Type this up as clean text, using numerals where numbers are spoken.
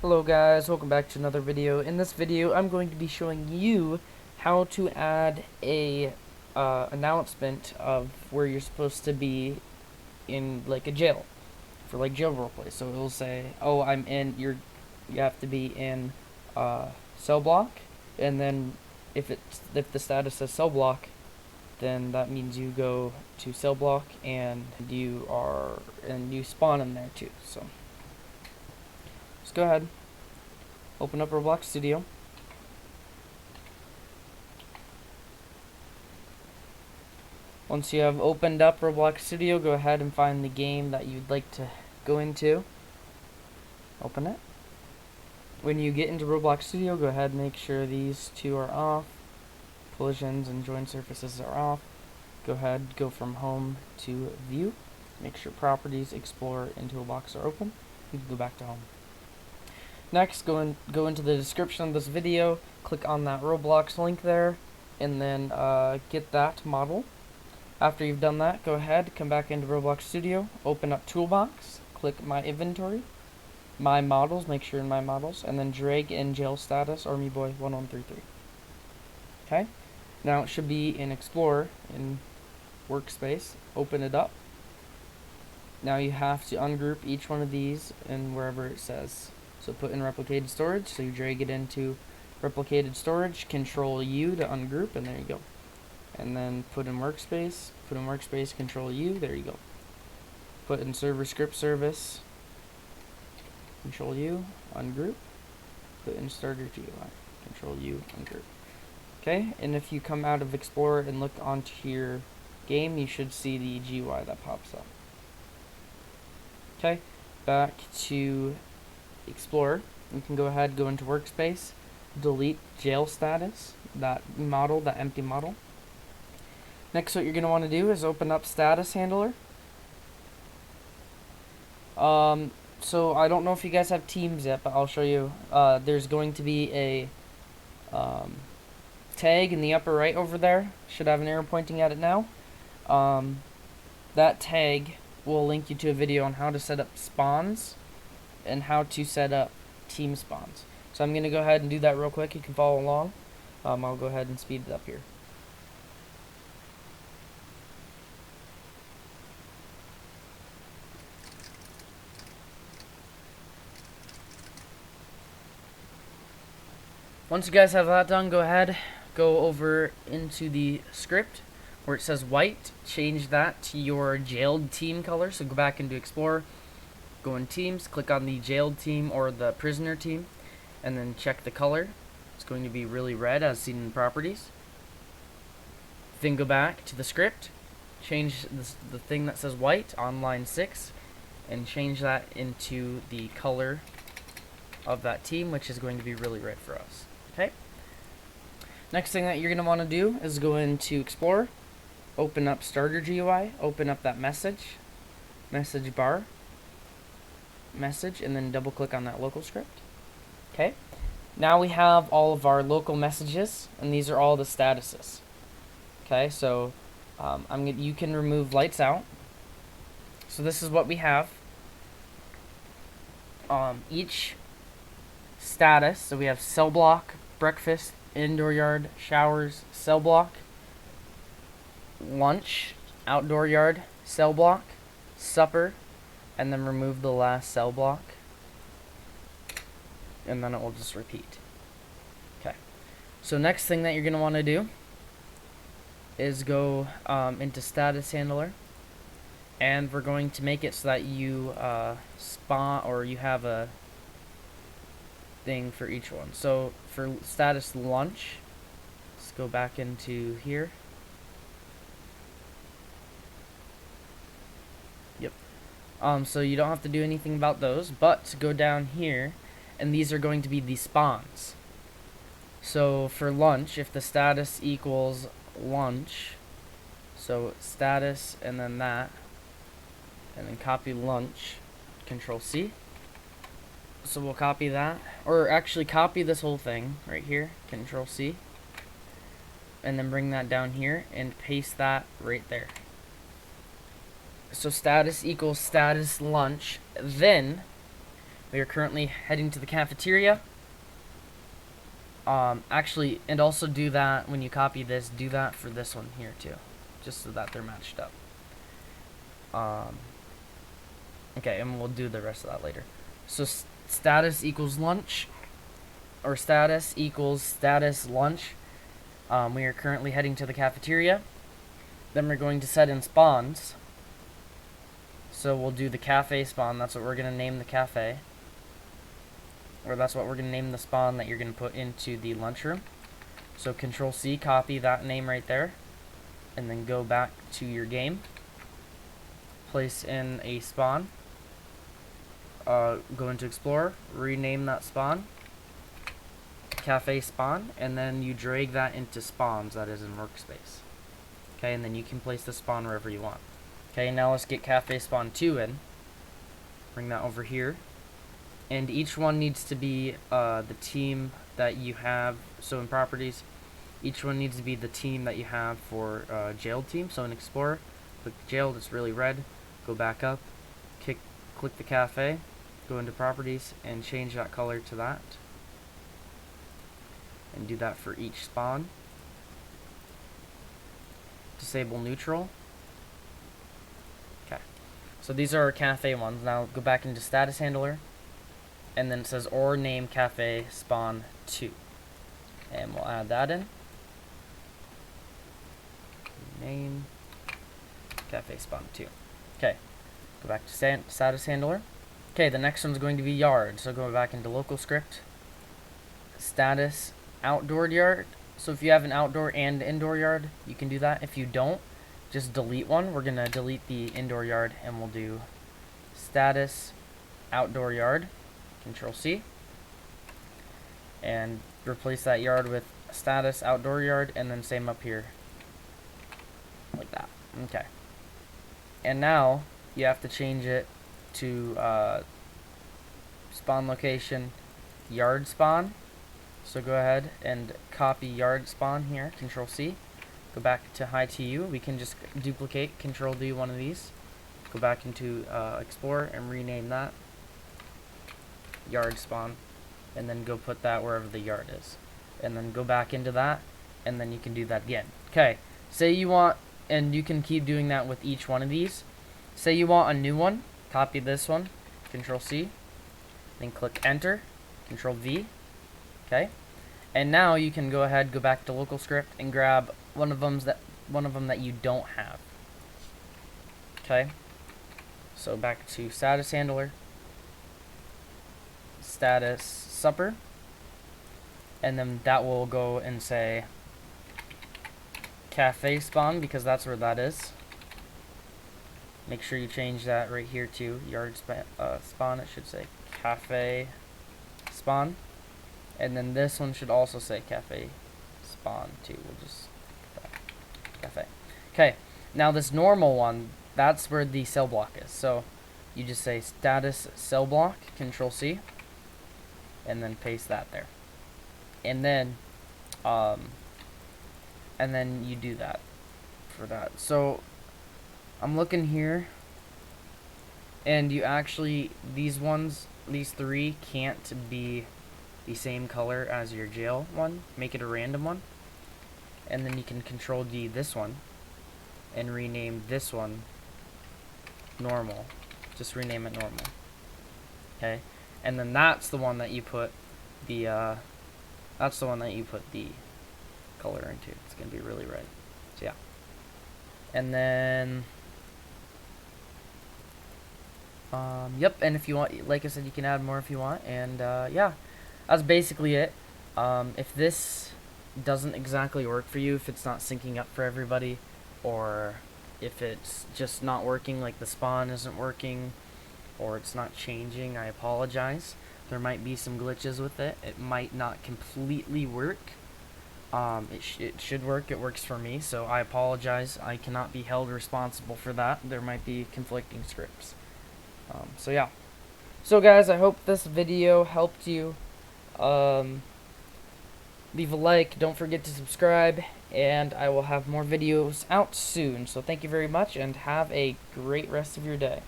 Hello guys, welcome back to another video. In this video, I'm going to be showing you how to add a announcement of where you're supposed to be in like a jail for like jail roleplay. So it'll say, "Oh, you have to be in cell block," and then if the status says cell block, then that means you go to cell block and you spawn in there too. So let's go ahead. Open up Roblox Studio. Once you have opened up Roblox Studio, go ahead and find the game that you'd like to go into. Open it. When you get into Roblox Studio, go ahead and make sure these two are off. Collisions and join surfaces are off. Go ahead, go from home to view. Make sure properties, explore, and toolbox are open. You can go back to home. Next, go into the description of this video, click on that Roblox link there, and then get that model. After you've done that, go ahead, come back into Roblox Studio, open up Toolbox, click My Inventory, My Models, make sure in My Models, and then drag in Jail Status or MeBoy1133. Okay? Now it should be in Explorer, in Workspace. Open it up. Now you have to ungroup each one of these and wherever it says. So put in replicated storage, so you drag it into replicated storage, Control U to ungroup, and there you go. And then put in workspace, Control U, there you go. Put in server script service, Control U, ungroup. Put in starter GUI, Control U, ungroup. Okay, and if you come out of Explorer and look onto your game, you should see the GUI that pops up. Okay, back to Explorer, you can go ahead, go into workspace, delete jail status, that model, that empty model. Next, what you're going to want to do is open up status handler. So I don't know if you guys have teams yet, but I'll show you. There's going to be a tag in the upper right over there. Should have an arrow pointing at it now. That tag will link you to a video on how to set up spawns and how to set up team spawns. So I'm going to go ahead and do that real quick. You can follow along. I'll go ahead and speed it up here. Once you guys have that done, go ahead, go over into the script where it says white, change that to your jailed team color. So go back into Explorer, go in Teams, click on the jailed team or the prisoner team, and then check the color. It's going to be really red as seen in properties. Then go back to the script, change the thing that says white on line 6, and change that into the color of that team, which is going to be really red for us. Okay. Next thing that you're going to want to do is go into Explorer, open up Starter GUI, open up that message bar, message, and then double click on that local script. Okay. Now we have all of our local messages, and these are all the statuses. Okay, so you can remove lights out. So this is what we have. Each status, so we have cell block, breakfast, indoor yard, showers, cell block, lunch, outdoor yard, cell block, supper, and then remove the last cell block, and then it will just repeat. Okay, so next thing that you're going to want to do is go into status handler, and we're going to make it so that you spawn, or you have a thing for each one. So for status lunch, let's go back into here. Yep. So you don't have to do anything about those, but go down here, and these are going to be the spawns. So for lunch, if the status equals lunch, so status and then that, and then copy lunch, Control C. So we'll copy that, or actually copy this whole thing right here, Control C, and then bring that down here and paste that right there. So status equals status lunch. Then We are currently heading to the cafeteria. Actually, and also do that when you copy this, do that for this one here too, just so that they're matched up. Okay, and we'll do the rest of that later. So status equals lunch, or status equals status lunch. We are currently heading to the cafeteria. Then we're going to set in spawns. So we'll do the cafe spawn. That's what we're going to name the cafe. Or that's what we're going to name the spawn that you're going to put into the lunchroom. So Control C, copy that name right there. And then go back to your game. Place in a spawn. Go into Explorer. Rename that spawn. Cafe spawn. And then you drag that into spawns, that is in workspace. Okay, and then you can place the spawn wherever you want. Okay, now let's get cafe spawn 2 in. Bring that over here. And each one needs to be the team that you have. So in properties, each one needs to be the team that you have for jailed team. So in Explorer, click jailed, it's really red. Go back up, click the cafe, go into properties, and change that color to that. And do that for each spawn. Disable neutral. Okay, so these are our cafe ones. Now go back into status handler. And then it says or name cafe spawn 2, and we'll add that in. Name cafe spawn 2. Okay, go back to status handler. Okay, the next one's going to be yard. So go back into local script, status outdoor yard. So if you have an outdoor and indoor yard, you can do that. If you don't, just delete one. We're gonna delete the indoor yard, and we'll do status outdoor yard. Control C, and replace that yard with status outdoor yard, and then same up here, like that. Okay, and now you have to change it to spawn location yard spawn. So go ahead and copy yard spawn here, Control C, go back to high TU. We can just duplicate, Control D one of these, go back into Explorer and rename that yard spawn, and then go put that wherever the yard is, and then go back into that, and then you can do that again. Okay, say you want, and you can keep doing that with each one of these. Say you want a new one, copy this one, Control C, then click enter, Control V. Okay, and now you can go ahead, go back to local script, and grab one of them that you don't have. Okay, so back to status handler, status supper, and then that will go and say cafe spawn, because that's where that is. Make sure you change that right here to yard spawn. It should say cafe spawn, and then this one should also say cafe spawn too. We'll just cafe. Okay, now this normal one, that's where the cell block is. So you just say status cell block, Control C, and then paste that there, and then you do that for that. So I'm looking here, and you actually, these three can't be the same color as your jail one. Make it a random one, and then you can Control D this one and rename this one normal. Just rename it normal. Okay, and then that's the one that you put the color into. It's gonna be really red. So yeah, and then yep, and if you want, like I said, you can add more if you want, and yeah, that's basically it. If this doesn't exactly work for you, if it's not syncing up for everybody, or if it's just not working, like the spawn isn't working, or it's not changing, I apologize. There might be some glitches with it. It might not completely work. It should work. It works for me, so I apologize. I cannot be held responsible for that. There might be conflicting scripts. So yeah. So guys, I hope this video helped you. Leave a like, don't forget to subscribe, and I will have more videos out soon. So thank you very much, and have a great rest of your day.